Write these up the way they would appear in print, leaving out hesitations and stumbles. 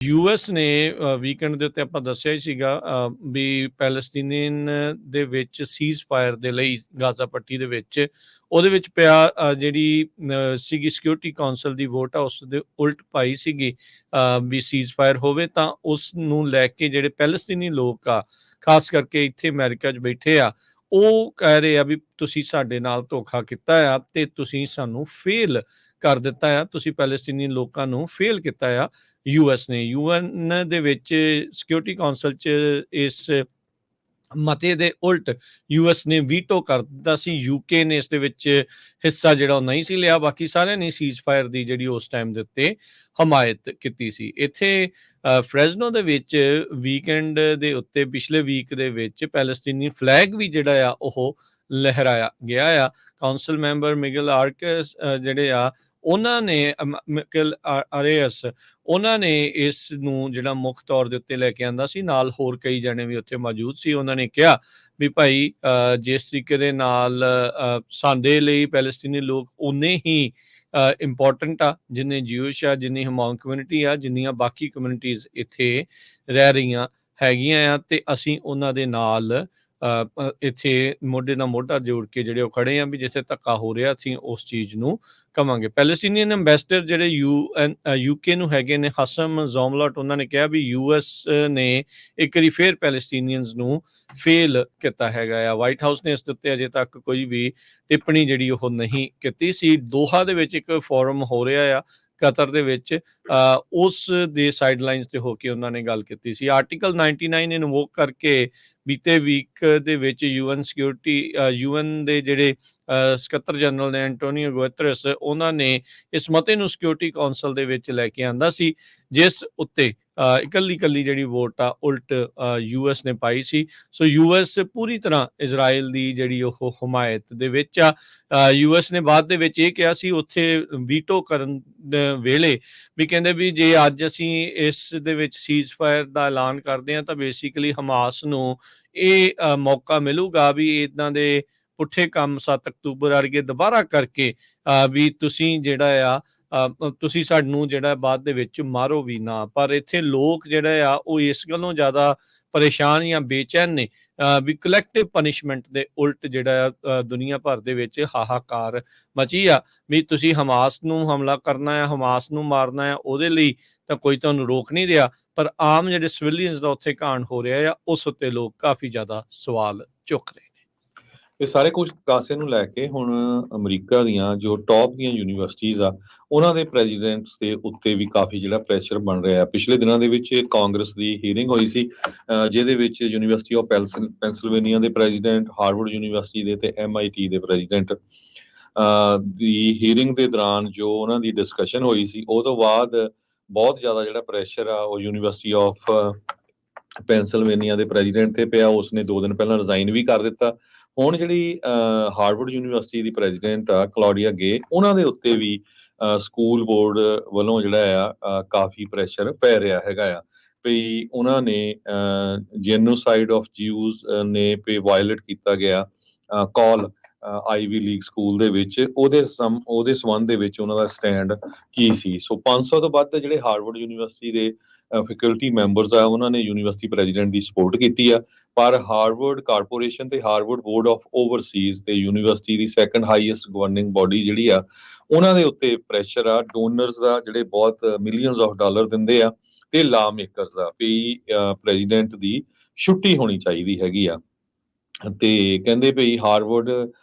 US ਨੇ weekend ਦੇ ਉੱਤੇ ਆਪਾਂ ਦੱਸਿਆ ਹੀ ਸੀਗਾ ਵੀ ਪੈਲਸਤੀਨੀਅਨ ਦੇ ਵਿੱਚ ਸੀਜ਼ ਫਾਇਰ ਦੇ ਲਈ ਗਾਜ਼ਾ ਪੱਟੀ ਦੇ ਵਿੱਚ ਉਹਦੇ ਵਿੱਚ ਪਿਆ ਜਿਹੜੀ ਸੀਗੀ ਸਿਕਿਉਰਿਟੀ ਕਾਉਂਸਲ ਦੀ ਵੋਟ ਆ ਉਸ ਦੇ ਉਲਟ ਪਾਈ ਸੀਗੀ ਵੀ ਸੀਜ਼ ਫਾਇਰ ਹੋਵੇ ਤਾਂ ਉਸ ਨੂੰ ਲੈ ਕੇ ਜਿਹੜੇ ਪੈਲਸਤੀਨੀ ਲੋਕ ਆ ਖਾਸ ਕਰਕੇ ਇੱਥੇ ਅਮਰੀਕਾ 'ਚ ਬੈਠੇ ਆ ਉਹ ਕਹਿ ਰਹੇ ਆ ਵੀ ਤੁਸੀਂ ਸਾਡੇ ਨਾਲ ਧੋਖਾ ਕੀਤਾ ਆ ਤੇ ਤੁਸੀਂ ਸਾਨੂੰ ਫੇਲ ਕਰ ਦਿੱਤਾ ਆ, ਤੁਸੀਂ ਪੈਲਸਤੀਨੀ ਲੋਕਾਂ ਨੂੰ ਫੇਲ ਕੀਤਾ ਆ। ਯੂਐਸ ਨੇ ਯੂਐਨ ਦੇ ਵਿੱਚ ਸਿਕਿਉਰਿਟੀ ਕਾਉਂਸਲ 'ਚ ਇਸ ਮਤੇ ਦੇ ਉਲਟ ਯੂਐਸ ਨੇ ਵੀਟੋ ਕਰ ਦਿੱਤਾ ਸੀ। ਯੂਕੇ ਨੇ ਇਸ ਦੇ ਵਿੱਚ ਹਿੱਸਾ ਜਿਹੜਾ ਉਹ ਨਹੀਂ ਸੀ ਲਿਆ, ਬਾਕੀ ਸਾਰਿਆਂ ਨੇ ਸੀਜ਼ ਫਾਇਰ ਦੀ ਜਿਹੜੀ ਉਸ ਟਾਈਮ ਦੇ ਉੱਤੇ ਹਮਾਇਤ ਕੀਤੀ ਸੀ। ਇੱਥੇ ਫਰੈਜ਼ਨੋ ਦੇ ਵਿੱਚ ਵੀਕਐਂਡ ਦੇ ਉੱਤੇ ਪਿਛਲੇ ਵੀਕ ਦੇ ਵਿੱਚ ਪੈਲਸਤੀਨੀ ਫਲੈਗ ਵੀ ਜਿਹੜਾ ਆ ਉਹ ਲਹਿਰਾਇਆ ਗਿਆ ਆ। ਕਾਉਂਸਲ ਮੈਂਬਰ ਮਿਗਲ ਆਰਕਸ ਜਿਹੜੇ ਆ ਉਹਨਾਂ ਨੇ ਮਿਕਲ ਆਰੇਅਸ ਉਹਨਾਂ ਨੇ ਇਸ ਨੂੰ ਜਿਹੜਾ ਮੁੱਖ ਤੌਰ ਦੇ ਉੱਤੇ ਲੈ ਕੇ ਆਂਦਾ ਸੀ, ਨਾਲ ਹੋਰ ਕਈ ਜਣੇ ਵੀ ਉੱਥੇ ਮੌਜੂਦ ਸੀ। ਉਹਨਾਂ ਨੇ ਕਿਹਾ ਵੀ ਭਾਈ ਜਿਸ ਤਰੀਕੇ ਦੇ ਨਾਲ ਸਾਡੇ ਲਈ ਪੈਲਸਤੀਨੀ ਲੋਕ ਉਨੇ ਹੀ ਇੰਪੋਰਟੈਂਟ ਆ ਜਿੰਨੇ ਜਿਊਸ਼ ਆ, ਜਿੰਨੀ ਹਿਮਾਊਨ ਕਮਿਊਨਿਟੀ ਆ, ਜਿੰਨੀਆਂ ਬਾਕੀ ਕਮਿਊਨਿਟੀਜ਼ ਇੱਥੇ ਰਹਿ ਰਹੀਆਂ ਹੈਗੀਆਂ ਆ, ਤੇ ਅਸੀਂ ਉਹਨਾਂ ਦੇ ਨਾਲ ਇੱਥੇ ਮੋਢੇ ਨਾਲ ਮੋਢਾ ਜੋੜ ਕੇ ਜਿਹੜੇ ਉਹ ਖੜੇ ਆ ਵੀ ਜਿੱਥੇ ਧੱਕਾ ਹੋ ਰਿਹਾ ਅਸੀਂ ਉਸ ਚੀਜ਼ ਨੂੰ ਕਵਾਂਗੇ। ਪੈਲਸਤੀਨੀਅਨ ਐਂਬੈਸਡਰ ਜਿਹੜੇ ਯੂਕੇ ਨੂੰ ਹੈਗੇ ਨੇ ਹਸਮ ਜ਼ੋਮਲਟ, ਉਹਨਾਂ ਨੇ ਕਿਹਾ ਵੀ ਯੂਐਸ ਨੇ ਇੱਕ ਵਾਰੀ ਫੇਰ ਪੈਲਸਤੀਨੀਅਨਸ ਨੂੰ ਫੇਲ ਕੀਤਾ ਹੈਗਾ ਆ। ਵਾਈਟ ਹਾਊਸ ਨੇ ਇਸ ਦੇ ਉੱਤੇ ਅਜੇ ਤੱਕ ਕੋਈ ਵੀ ਟਿੱਪਣੀ ਜਿਹੜੀ ਉਹ ਨਹੀਂ ਕੀਤੀ ਸੀ। ਦੋਹਾ ਦੇ ਵਿੱਚ ਇੱਕ ਫੋਰਮ ਹੋ ਰਿਹਾ ਆ ਕਤਰ ਦੇ ਵਿੱਚ, ਉਸ ਦੇ ਸਾਈਡਲਾਈਨਸ ਤੇ ਹੋ ਕੇ ਉਹਨਾਂ ਨੇ ਗੱਲ ਕੀਤੀ ਸੀ। ਆਰਟੀਕਲ 99 ਇਨਵੋਕ ਕਰਕੇ ਬੀਤੇ ਵੀਕ ਦੇ ਵਿੱਚ ਯੂਐਨ ਦੇ ਜਿਹੜੇ ਸਕੱਤਰ ਜਨਰਲ ਨੇ ਐਂਟੋਨੀਓ ਗੁਤਰਸ, ਉਹਨਾਂ ਨੇ ਇਸ ਮਤੇ ਨੂੰ ਸਿਕਿਉਰਿਟੀ ਕਾਉਂਸਲ ਦੇ ਵਿੱਚ ਲੈ ਕੇ ਆਂਦਾ ਸੀ, ਜਿਸ ਉੱਤੇ ਇਕੱਲੀ ਜਿਹੜੀ ਵੋਟ ਆ ਉਲਟ ਯੂਐਸ ਨੇ ਪਾਈ ਸੀ। ਸੋ ਯੂਐਸ ਪੂਰੀ ਤਰ੍ਹਾਂ ਇਜ਼ਰਾਈਲ ਦੀ ਜਿਹੜੀ ਉਹ ਹਮਾਇਤ ਦੇ ਵਿੱਚ ਆ। ਯੂਐਸ ਨੇ ਬਾਅਦ ਦੇ ਵਿੱਚ ਇਹ ਕਿਹਾ ਸੀ ਉੱਥੇ ਵੀਟੋ ਕਰਨ ਵੇਲੇ ਵੀ ਕਹਿੰਦੇ ਵੀ ਜੇ ਅੱਜ ਅਸੀਂ ਇਸ ਦੇ ਵਿੱਚ ਸੀਜ਼ ਫਾਇਰ ਦਾ ਐਲਾਨ ਕਰਦੇ ਹਾਂ ਤਾਂ ਬੇਸਿਕਲੀ ਹਮਾਸ ਨੂੰ ਇਹ ਮੌਕਾ ਮਿਲੂਗਾ ਵੀ ਇੱਦਾਂ ਦੇ ਪੁੱਠੇ ਕੰਮ 7 ਅਕਤੂਬਰ ਵਰਗੇ ਦੁਬਾਰਾ ਕਰਕੇ ਵੀ ਤੁਸੀਂ ਜਿਹੜਾ ਆ ਤੁਸੀਂ ਸਾਨੂੰ ਜਿਹੜਾ ਬਾਅਦ ਦੇ ਵਿੱਚ ਮਾਰੋ ਵੀ ਨਾ। ਪਰ ਇੱਥੇ ਲੋਕ ਜਿਹੜਾ ਆ ਉਹ ਇਸ ਗੱਲੋਂ ਜ਼ਿਆਦਾ ਪਰੇਸ਼ਾਨ ਜਾਂ ਬੇਚੈਨ ਨੇ ਵੀ ਕਲੈਕਟਿਵ ਪਨਿਸ਼ਮੈਂਟ ਦੇ ਉਲਟ ਜਿਹੜਾ ਆ ਦੁਨੀਆ ਭਰ ਦੇ ਵਿੱਚ ਹਾਹਾਕਾਰ ਮਚੀ ਆ ਵੀ ਤੁਸੀਂ ਹਮਾਸ ਨੂੰ ਹਮਲਾ ਕਰਨਾ ਹੈ, ਹਮਾਸ ਨੂੰ ਮਾਰਨਾ ਹੈ, ਉਹਦੇ ਲਈ ਤਾਂ ਕੋਈ ਤੁਹਾਨੂੰ ਰੋਕ ਨਹੀਂ ਰਿਹਾ, ਪਰ ਆਮ ਜਿਹੜੇ ਸਿਵਿਲੀਅਨਸ ਦਾ ਉੱਥੇ ਘਾਣ ਹੋ ਰਿਹਾ ਆ ਉਸ ਉੱਤੇ ਲੋਕ ਕਾਫੀ ਜ਼ਿਆਦਾ ਸਵਾਲ ਚੁੱਕ ਰਹੇ ਨੇ। ਇਹ ਸਾਰੇ ਕੁਝ ਕਾਸੇ ਨੂੰ ਲੈ ਕੇ ਹੁਣ ਅਮਰੀਕਾ ਦੀਆਂ ਜੋ ਟੌਪ ਦੀਆਂ ਯੂਨੀਵਰਸਿਟੀਜ਼ ਆ ਉਹਨਾਂ ਦੇ ਪ੍ਰੈਜ਼ੀਡੈਂਟਸ ਦੇ ਉੱਤੇ ਵੀ ਕਾਫੀ ਜਿਹੜਾ ਪ੍ਰੈਸ਼ਰ ਬਣ ਰਿਹਾ। ਪਿਛਲੇ ਦਿਨਾਂ ਦੇ ਵਿੱਚ ਕਾਂਗਰਸ ਦੀ ਹੀਅਰਿੰਗ ਹੋਈ ਸੀ, ਜਿਹਦੇ ਵਿੱਚ ਯੂਨੀਵਰਸਿਟੀ ਆਫ ਪੈਂਸਿਲਵੇਨੀਆ ਦੇ ਪ੍ਰੈਜ਼ੀਡੈਂਟ, ਹਾਰਵਰਡ ਯੂਨੀਵਰਸਿਟੀ ਦੇ ਤੇ MIT ਦੇ ਪ੍ਰੈਜ਼ੀਡੈਂਟ ਦੀ ਹੀਅਰਿੰਗ ਦੇ ਦੌਰਾਨ ਜੋ ਉਹਨਾਂ ਦੀ ਡਿਸਕਸ਼ਨ ਹੋਈ ਸੀ, ਉਹ ਤੋਂ ਬਾਅਦ ਬਹੁਤ ਜ਼ਿਆਦਾ ਜਿਹੜਾ ਪ੍ਰੈਸ਼ਰ ਆ ਉਹ ਯੂਨੀਵਰਸਿਟੀ ਆਫ ਪੈਂਸਿਲਵੇਨੀਆ ਦੇ ਪ੍ਰੈਜ਼ੀਡੈਂਟ ਤੇ ਪਿਆ। ਉਸਨੇ 2 ਦਿਨ ਪਹਿਲਾਂ ਰਿਜ਼ਾਈਨ ਵੀ ਕਰ ਦਿੱਤਾ। ਹੁਣ ਜਿਹੜੀ ਹਾਰਵਰਡ ਯੂਨੀਵਰਸਿਟੀ ਦੀ ਪ੍ਰੈਜ਼ੀਡੈਂਟ ਆ ਕਲੌਡੀਆ ਗੇ, ਉਹਨਾਂ ਦੇ ਉੱਤੇ ਵੀ ਸਕੂਲ ਬੋਰਡ ਵੱਲੋਂ ਜਿਹੜਾ ਆ ਕਾਫੀ ਪ੍ਰੈਸ਼ਰ ਪੈ ਰਿਹਾ ਹੈਗਾ ਆ ਵੀ ਉਹਨਾਂ ਨੇ ਜੈਨੋਸਾਈਡ ਆਫ ਜਿਊਜ਼ ਨੇ ਵੀ ਵਾਇਲੇਟ ਕੀਤਾ ਗਿਆ ਕਾਲ ਆਈਵੀ ਲੀਗ ਸਕੂਲ ਦੇ ਵਿੱਚ, ਉਹਦੇ ਸੰਬੰਧ ਦੇ ਵਿੱਚ ਉਹਨਾਂ ਦਾ ਸਟੈਂਡ ਕੀ ਸੀ। ਸੋ 500 ਤੋਂ ਵੱਧ ਜਿਹੜੇ ਹਾਰਵਰਡ ਯੂਨੀਵਰਸਿਟੀ ਦੇ ਫੈਕਲਟੀ ਮੈਂਬਰਸ ਆ ਉਹਨਾਂ ਨੇ ਯੂਨੀਵਰਸਿਟੀ ਪ੍ਰੈਜ਼ੀਡੈਂਟ ਦੀ ਸਪੋਰਟ ਕੀਤੀ ਆ, ਪਰ ਹਾਰਵਰਡ ਕਾਰਪੋਰੇਸ਼ਨ ਤੇ ਹਾਰਵਰਡ ਬੋਰਡ ਆਫ ਓਵਰਸੀਜ਼ ਤੇ ਯੂਨੀਵਰਸਿਟੀ ਦੀ ਸੈਕੰਡ ਹਾਈਐਸਟ ਗਵਰਨਿੰਗ ਬੋਡੀ ਜਿਹੜੀ ਆ ਉਹਨਾਂ ਦੇ ਉੱਤੇ ਪ੍ਰੈਸ਼ਰ ਆ ਡੋਨਰਸ ਦਾ, ਜਿਹੜੇ ਬਹੁਤ ਮਿਲੀਅਨਸ ਆਫ ਡਾਲਰ ਦਿੰਦੇ ਆ, ਤੇ ਲਾ ਮੇਕਰਸ ਦਾ ਵੀ ਪ੍ਰੈਜ਼ੀਡੈਂਟ ਦੀ ਛੁੱਟੀ ਹੋਣੀ ਚਾਹੀਦੀ ਹੈਗੀ ਆ। ਤੇ ਕਹਿੰਦੇ ਵੀ ਹਾਰਵਰਡ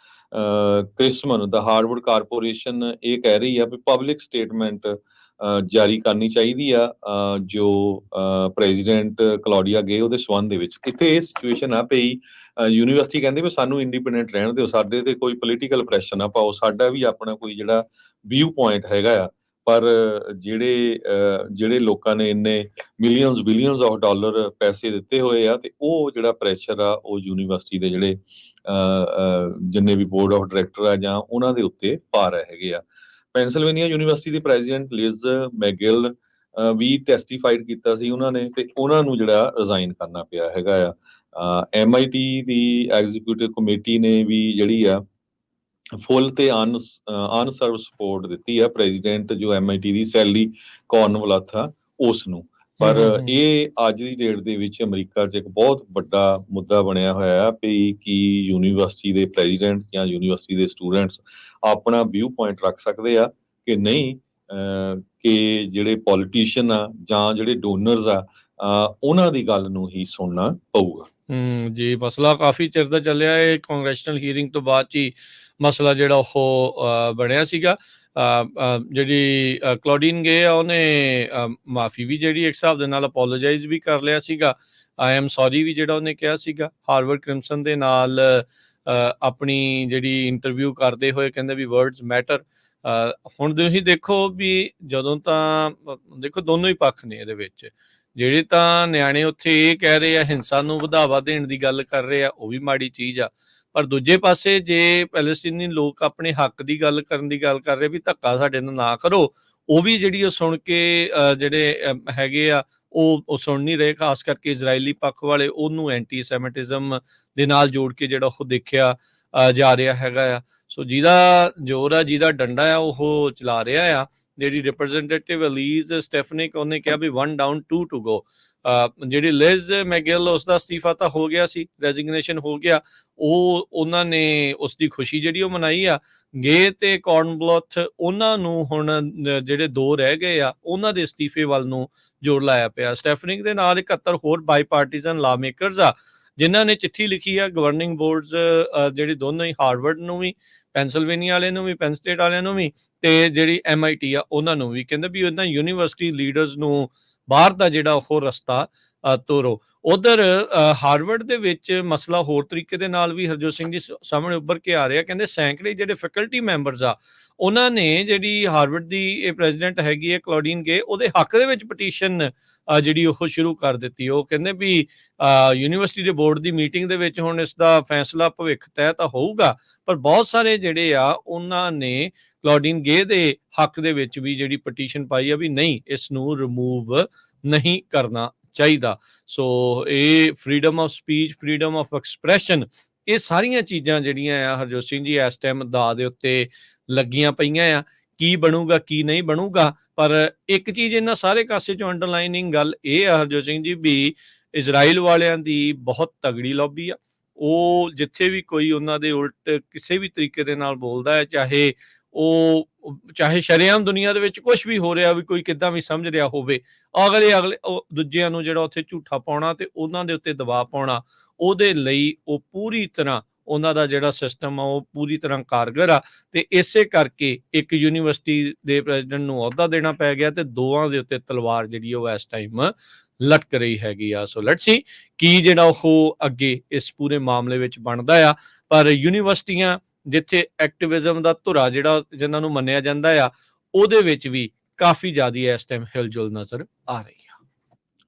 ਕ੍ਰਿਸਮਨ ਦਾ ਹਾਰਵਰਡ ਕਾਰਪੋਰੇਸ਼ਨ ਇਹ ਕਹਿ ਰਹੀ ਆ ਵੀ ਪਬਲਿਕ ਸਟੇਟਮੈਂਟ ਜਾਰੀ ਕਰਨੀ ਚਾਹੀਦੀ ਆ ਜੋ ਪ੍ਰੈਜ਼ੀਡੈਂਟ ਕਲੌਡੀਆ ਗੇ ਉਹਦੇ ਸੰਬੰਧ ਦੇ ਵਿੱਚ। ਇੱਥੇ ਇਹ ਸਿਚੁਏਸ਼ਨ ਆ ਪਈ ਯੂਨੀਵਰਸਿਟੀ ਕਹਿੰਦੇ ਵੀ ਸਾਨੂੰ ਇੰਡੀਪੈਂਡੈਂਟ ਰਹਿਣ ਦਿਓ, ਸਾਡੇ ਤੇ ਕੋਈ ਪੋਲੀਟੀਕਲ ਪ੍ਰੈਸ਼ਰ ਨਾ ਪਾਓ, ਸਾਡਾ ਵੀ ਆਪਣਾ ਕੋਈ ਜਿਹੜਾ ਵਿਊ ਪੁਆਇੰਟ ਹੈਗਾ ਆ। ਪਰ ਜਿਹੜੇ ਲੋਕਾਂ ਨੇ ਇੰਨੇ ਮਿਲੀਅਨਸ ਬਿਲੀਅਨਸ ਆਫ ਡਾਲਰ ਪੈਸੇ ਦਿੱਤੇ ਹੋਏ ਆ ਤੇ ਉਹ ਜਿਹੜਾ ਪ੍ਰੈਸ਼ਰ ਆ ਉਹ ਯੂਨੀਵਰਸਿਟੀ ਦੇ ਜਿਹੜੇ ਜਿੰਨੇ ਵੀ ਬੋਰਡ ਆਫ ਡਾਇਰੈਕਟਰ ਆ ਜਾਂ ਉਹਨਾਂ ਦੇ ਉੱਤੇ ਪਾ ਰਹੇ ਹੈਗੇ ਆ। ਪੈਂਸਿਲਵੇਨੀਆ ਯੂਨੀਵਰਸਿਟੀ ਦੇ ਪ੍ਰੈਜ਼ੀਡੈਂਟ ਲਿਜ਼ ਮੈਗਿਲ ਵੀ ਟੈਸਟੀਫਾਈਡ ਕੀਤਾ ਸੀ ਉਹਨਾਂ ਨੇ, ਤੇ ਉਹਨਾਂ ਨੂੰ ਜਿਹੜਾ ਰਿਜ਼ਾਈਨ ਕਰਨਾ ਪਿਆ ਹੈਗਾ ਆ। MIT ਦੀ ਐਗਜ਼ੀਕਿਊਟਿਵ ਕਮੇਟੀ ਨੇ ਵੀ ਜਿਹੜੀ ਆ ਫੁੱਲ ਤੇ ਅਨਸਰਵ ਸਪੋਰਟ ਦਿੱਤੀ ਆ ਪ੍ਰੈਜ਼ੀਡੈਂਟ ਜੋ MIT ਦੀ ਸੈਲੀ ਕਾਰਨਵਲਥ ਆ ਉਸ ਨੂੰ। ਪਰ ਹੂੰ। ਇਹ ਅੱਜ ਦੀ ਡੇਟ ਦੇ ਵਿੱਚ ਅਮਰੀਕਾ 'ਚ ਇੱਕ ਬਹੁਤ ਵੱਡਾ ਮੁੱਦਾ ਬਣਿਆ ਹੋਇਆ ਹੈ ਵੀ ਕਿ ਯੂਨੀਵਰਸਿਟੀ ਦੇ ਪ੍ਰੈਜ਼ੀਡੈਂਟ ਜਾਂ ਯੂਨੀਵਰਸਿਟੀ ਦੇ ਸਟੂਡੈਂਟਸ ਆਪਣਾ ਵਿਊ ਪੁਆਇੰਟ ਰੱਖ ਸਕਦੇ ਆ ਕਿ ਨਹੀਂ, ਕਿ ਜਿਹੜੇ ਪੋਲੀਟੀਸ਼ੀਅਨ ਆ ਜਾਂ ਜਿਹੜੇ ਡੋਨਰਸ ਆ, ਉਹਨਾਂ ਦੀ ਗੱਲ ਨੂੰ ਹੀ ਸੁਣਨਾ ਪਊਗਾ। ਜੀ, ਮਸਲਾ ਕਾਫੀ ਚਿਰ ਦਾ ਚੱਲਿਆ ਇਹ ਕਾਂਗਰੈਸ਼ਨਲ ਹੀਅਰਿੰਗ ਤੋਂ ਬਾਅਦ 'ਚ ਹੀ ਮਸਲਾ ਜਿਹੜਾ ਉਹ ਬਣਿਆ ਸੀਗਾ। ਜਿਹੜੀ ਕਲੌਡੀਨ ਗੇ ਆ ਉਹਨੇ ਮਾਫੀ ਵੀ ਜਿਹੜੀ ਇੱਕ ਹਿਸਾਬ ਦੇ ਨਾਲ ਅਪੋਲੋਜਾਈਜ਼ ਵੀ ਕਰ ਲਿਆ ਸੀਗਾ। ਆਈ ਐਮ ਸੌਰੀ ਵੀ ਜਿਹੜਾ ਉਹਨੇ ਕਿਹਾ ਸੀਗਾ। ਹਾਰਵਰਡ ਕ੍ਰਿਮਸਨ ਦੇ ਨਾਲ ਆਪਣੀ ਜਿਹੜੀ ਇੰਟਰਵਿਊ ਕਰਦੇ ਹੋਏ ਕਹਿੰਦੇ ਵੀ ਵਰਡਸ ਮੈਟਰ। ਹੁਣ ਤੁਸੀਂ ਦੇਖੋ ਵੀ ਜਦੋਂ ਤਾਂ ਦੇਖੋ ਦੋਨੋਂ ਹੀ ਪੱਖ ਨੇ ਇਹਦੇ ਵਿੱਚ। ਜਿਹੜੇ ਤਾਂ ਨਿਆਣੇ ਉੱਥੇ ਇਹ ਕਹਿ ਰਹੇ ਆ ਹਿੰਸਾ ਨੂੰ ਵਧਾਵਾ ਦੇਣ ਦੀ ਗੱਲ ਕਰ ਰਹੇ ਆ, ਉਹ ਵੀ ਮਾੜੀ ਚੀਜ਼ ਆ। ਪਰ ਦੂਜੇ ਪਾਸੇ ਜੇ ਪੈਲਸਤੀਨੀ ਲੋਕ ਆਪਣੇ ਹੱਕ ਦੀ ਗੱਲ ਕਰਨ ਦੀ ਗੱਲ ਕਰ ਰਹੇ ਵੀ ਧੱਕਾ ਸਾਡੇ ਨਾਲ ਨਾ ਕਰੋ, ਉਹ ਵੀ ਜਿਹੜੀ ਉਹ ਸੁਣ ਕੇ ਜਿਹੜੇ ਹੈਗੇ ਆ ਉਹ ਸੁਣ ਨਹੀਂ ਰਹੇ। ਖਾਸ ਕਰਕੇ ਇਜ਼ਰਾਈਲੀ ਪੱਖ ਵਾਲੇ ਉਹਨੂੰ ਐਂਟੀ ਸੈਮਿਟਿਜ਼ਮ ਦੇ ਨਾਲ ਜੋੜ ਕੇ ਜਿਹੜਾ ਉਹ ਦੇਖਿਆ ਜਾ ਰਿਹਾ ਹੈਗਾ ਆ। ਸੋ ਜਿਹਦਾ ਜ਼ੋਰ ਆ, ਜਿਹਦਾ ਡੰਡਾ ਆ, ਉਹ ਚਲਾ ਰਿਹਾ ਆ। ਜਿਹੜੀ ਰਿਪਰੈਜ਼ੈਂਟੇਟਿਵ ਅਲੀਜ਼ ਸਟੈਫਨਿਕ ਉਹਨੇ ਕਿਹਾ ਵੀ 1 down 2 to go। ਜਿਹੜੀ ਲਿਜ਼ ਮੈਗਿਲ ਉਸਦਾ ਅਸਤੀਫਾ ਤਾਂ ਹੋ ਗਿਆ ਸੀ, ਰੈਜ਼ਿਗਨੇਸ਼ਨ ਹੋ ਗਿਆ। ਉਹਨਾਂ ਨੇ ਉਸਦੀ ਖੁਸ਼ੀ ਜਿਹੜੀ ਉਹ ਮਨਾਈ ਆ। ਗੇ ਤੇ ਕਾਰਨਬਲੋਥ ਉਹਨਾਂ ਨੂੰ ਹੁਣ ਜਿਹੜੇ 2 ਰਹਿ ਗਏ ਆ ਉਹਨਾਂ ਦੇ ਅਸਤੀਫੇ ਵੱਲ ਨੂੰ ਜੋਰ ਲਾਇਆ ਪਿਆ। ਸਟੈਫਨਿਕ ਦੇ ਨਾਲ 71 ਹੋਰ ਬਾਈਪਾਰਟੀਜ਼ਨ ਲਾ ਮੇਕਰਸ ਆ ਜਿਨ੍ਹਾਂ ਨੇ ਚਿੱਠੀ ਲਿਖੀ ਆ ਗਵਰਨਿੰਗ ਬੋਰਡਸ ਜਿਹੜੇ ਦੋਨੋਂ ਹੀ ਹਾਰਵਰਡ ਨੂੰ ਵੀ, ਪੈਨਸਿਲਵੇਨੀਆ ਵਾਲੇ ਨੂੰ ਵੀ, ਪੈਨ ਸਟੇਟ ਵਾਲਿਆਂ ਨੂੰ ਵੀ ਤੇ ਜਿਹੜੀ MIT ਆ ਉਹਨਾਂ ਨੂੰ ਵੀ। ਕਹਿੰਦੇ ਵੀ ਉਹਨਾਂ ਯੂਨੀਵਰਸਿਟੀ ਲੀਡਰਸ ਨੂੰ ਬਾਹਰ ਦਾ ਜਿਹੜਾ ਉਹ ਰਸਤਾ ਤੋਰੋ। ਉਧਰ ਹਾਰਵਰਡ ਦੇ ਵਿੱਚ ਮਸਲਾ ਹੋਰ ਤਰੀਕੇ ਦੇ ਨਾਲ ਵੀ ਹਰਜੋਤ ਸਿੰਘ ਜੀ ਸਾਹਮਣੇ ਉੱਭਰ ਕੇ ਆ ਰਿਹਾ। ਕਹਿੰਦੇ ਸੈਂਕੜੇ ਜਿਹੜੇ ਫੈਕਲਟੀ ਮੈਂਬਰਸ ਆ ਉਹਨਾਂ ਨੇ ਜਿਹੜੀ ਹਾਰਵਰਡ ਦੀ ਇਹ ਪ੍ਰੈਜ਼ੀਡੈਂਟ ਹੈਗੀ ਹੈ ਕਲੌਡੀਨ ਗੇ, ਉਹਦੇ ਹੱਕ ਦੇ ਵਿੱਚ ਪਟੀਸ਼ਨ ਜਿਹੜੀ ਉਹ ਸ਼ੁਰੂ ਕਰ ਦਿੱਤੀ। ਉਹ ਕਹਿੰਦੇ ਵੀ ਯੂਨੀਵਰਸਿਟੀ ਦੇ ਬੋਰਡ ਦੀ ਮੀਟਿੰਗ ਦੇ ਵਿੱਚ ਹੁਣ ਇਸ ਦਾ ਫੈਸਲਾ ਭਵਿੱਖ ਤੈਅ ਤਾਂ ਹੋਊਗਾ, ਪਰ ਬਹੁਤ ਸਾਰੇ ਜਿਹੜੇ ਆ ਉਹਨਾਂ ਨੇ ਕਲੌਡੀਨ ਗੇ ਦੇ ਹੱਕ ਦੇ ਵਿੱਚ ਵੀ ਜਿਹੜੀ ਪਟੀਸ਼ਨ ਪਾਈ ਆ ਵੀ ਨਹੀਂ, ਇਸ ਨੂੰ ਰਿਮੂਵ ਨਹੀਂ ਕਰਨਾ ਚਾਹੀਦਾ। ਸੋ ਇਹ freedom of speech, freedom of expression, ਇਹ ਸਾਰੀਆਂ ਚੀਜ਼ਾਂ ਜਿਹੜੀਆਂ ਆ ਹਰਜੋਤ ਸਿੰਘ ਜੀ ਇਸ ਟਾਈਮ ਦਾਅ ਦੇ ਉੱਤੇ ਲੱਗੀਆਂ ਪਈਆਂ ਆ। ਕੀ ਬਣੂਗਾ ਕੀ ਨਹੀਂ ਬਣੂਗਾ, ਪਰ ਇੱਕ ਚੀਜ਼ ਇਹਨਾਂ ਸਾਰੇ ਕਾਸੇ ਚੋਂ ਅੰਡਰਲਾਈਨਿੰਗ ਗੱਲ ਇਹ ਆ ਹਰਜੋਤ ਸਿੰਘ ਜੀ ਵੀ ਇਜ਼ਰਾਈਲ ਵਾਲਿਆਂ ਦੀ ਬਹੁਤ ਤਗੜੀ ਲੌਬੀ ਆ। ਉਹ ਜਿੱਥੇ ਵੀ ਕੋਈ ਉਹਨਾਂ ਦੇ ਉਲਟ ਕਿਸੇ ਵੀ ਤਰੀਕੇ ਦੇ ਨਾਲ ਬੋਲਦਾ ਹੈ, ਚਾਹੇ ਸ਼ਰੇਆਮ ਦੁਨੀਆ ਦੇ ਵਿੱਚ ਕੁਝ ਵੀ ਹੋ ਰਿਹਾ ਵੀ, ਕੋਈ ਕਿੱਦਾਂ ਵੀ ਸਮਝ ਰਿਹਾ ਹੋਵੇ, ਅਗਲੇ ਦੂਜਿਆਂ ਨੂੰ ਜਿਹੜਾ ਉੱਥੇ ਝੂਠਾ ਪਾਉਣਾ ਤੇ ਉਹਨਾਂ ਦੇ ਉੱਤੇ ਦਬਾਅ ਪਾਉਣਾ, ਉਹਦੇ ਲਈ ਉਹ ਪੂਰੀ ਤਰ੍ਹਾਂ ਉਹਨਾਂ ਦਾ ਜਿਹੜਾ ਸਿਸਟਮ ਆ ਉਹ ਪੂਰੀ ਤਰ੍ਹਾਂ ਕਾਰਗਰ ਆ। ਤੇ ਇਸੇ ਕਰਕੇ ਇੱਕ ਯੂਨੀਵਰਸਿਟੀ ਦੇ ਪ੍ਰੈਜ਼ੀਡੈਂਟ ਨੂੰ ਅਹੁਦਾ ਦੇਣਾ ਪੈ ਗਿਆ ਤੇ ਦੋਵਾਂ ਦੇ ਉੱਤੇ ਤਲਵਾਰ ਜਿਹੜੀ ਉਹ ਇਸ ਟਾਈਮ ਲਟਕ ਰਹੀ ਹੈਗੀ ਆ। ਸੋ ਲੈਟਸ ਸੀ ਕੀ ਜਿਹੜਾ ਉਹ ਅੱਗੇ ਇਸ ਪੂਰੇ ਮਾਮਲੇ ਵਿੱਚ ਬਣਦਾ ਆ। ਪਰ ਯੂਨੀਵਰਸਿਟੀਆਂ ਜਿੱਥੇ ਐਕਟਿਵਿਜ਼ਮ ਦਾ ਧੁਰਾ ਜਿਹੜਾ ਜਿਨ੍ਹਾਂ ਨੂੰ ਮੰਨਿਆ ਜਾਂਦਾ ਆ, ਉਹਦੇ ਵਿੱਚ ਵੀ ਕਾਫੀ ਜ਼ਿਆਦਾ ਇਸ ਟਾਈਮ ਹਿਲਜੁਲ ਨਜ਼ਰ ਆ ਰਹੀ ਹੈ।